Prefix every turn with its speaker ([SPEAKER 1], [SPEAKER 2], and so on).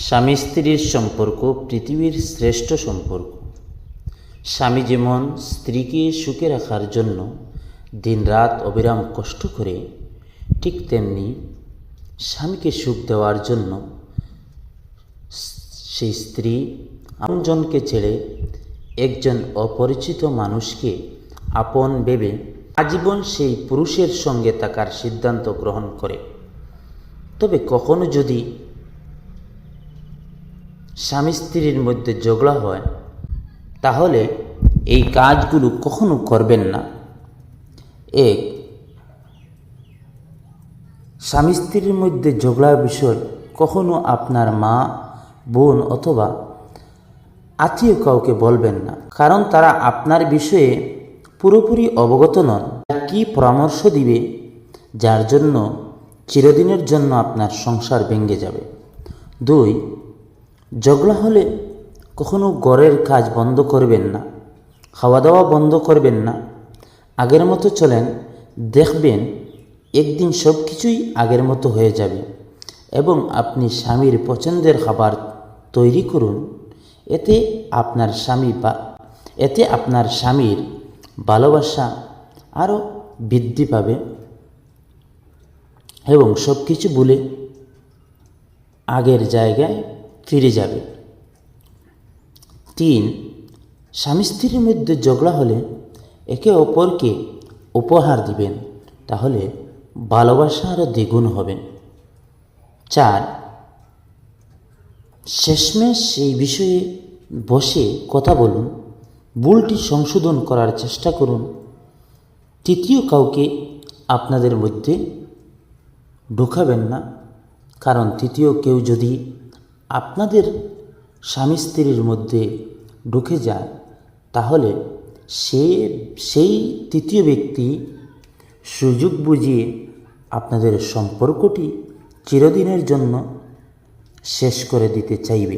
[SPEAKER 1] স্বামী স্ত্রীর সম্পর্ক পৃথিবীর শ্রেষ্ঠ সম্পর্ক। স্বামী যেমন স্ত্রীকে সুখে রাখার জন্য দিনরাত অবিরাম কষ্ট করে, ঠিক তেমনি স্বামীকে সুখ দেওয়ার জন্য সেই স্ত্রী আপনজনকে ছেড়ে একজন অপরিচিত মানুষকে আপন ভেবে আজীবন সেই পুরুষের সঙ্গে থাকার সিদ্ধান্ত গ্রহণ করে। তবে কখনো যদি স্বামী স্ত্রীর মধ্যে ঝগড়া হয়, তাহলে এই কাজগুলো কখনো করবেন না। এক, স্বামী স্ত্রীর মধ্যে ঝগড়ার বিষয় কখনো আপনার মা, বোন অথবা আত্মীয় কাউকে বলবেন না, কারণ তারা আপনার বিষয়ে পুরোপুরি অবগত নন। কী পরামর্শ দিবে, যার জন্য চিরদিনের জন্য আপনার সংসার ভেঙে যাবে। দুই, ঝগড়া হলে কখনো ঘরের কাজ বন্ধ করবেন না, খাওয়া দাওয়া বন্ধ করবেন না। আগের মতো চলেন, দেখবেন একদিন সব কিছুই আগের মতো হয়ে যাবে। এবং আপনি স্বামীর পছন্দের খাবার তৈরি করুন, এতে আপনার স্বামীর ভালোবাসা আরও বৃদ্ধি পাবে এবং সব কিছু ভুলে আগের জায়গায় ফিরে যাবে। তিন, স্বামী স্ত্রীর মধ্যে ঝগড়া হলে একে অপরকে উপহার দিবেন, তাহলে ভালোবাসা আরও দ্বিগুণ হবে। চার, শেষমেশ এই বিষয়ে বসে কথা বলুন, ভুলটি সংশোধন করার চেষ্টা করুন। তৃতীয় কাউকে আপনাদের মধ্যে ঢোকাবেন না, কারণ তৃতীয় কেউ যদি আপনাদের স্বামী স্ত্রীর মধ্যে ঢুকে যায়, তাহলে সেই তৃতীয় ব্যক্তি সুযোগ বুঝিয়ে আপনাদের সম্পর্কটি চিরদিনের জন্য শেষ করে দিতে চাইবে।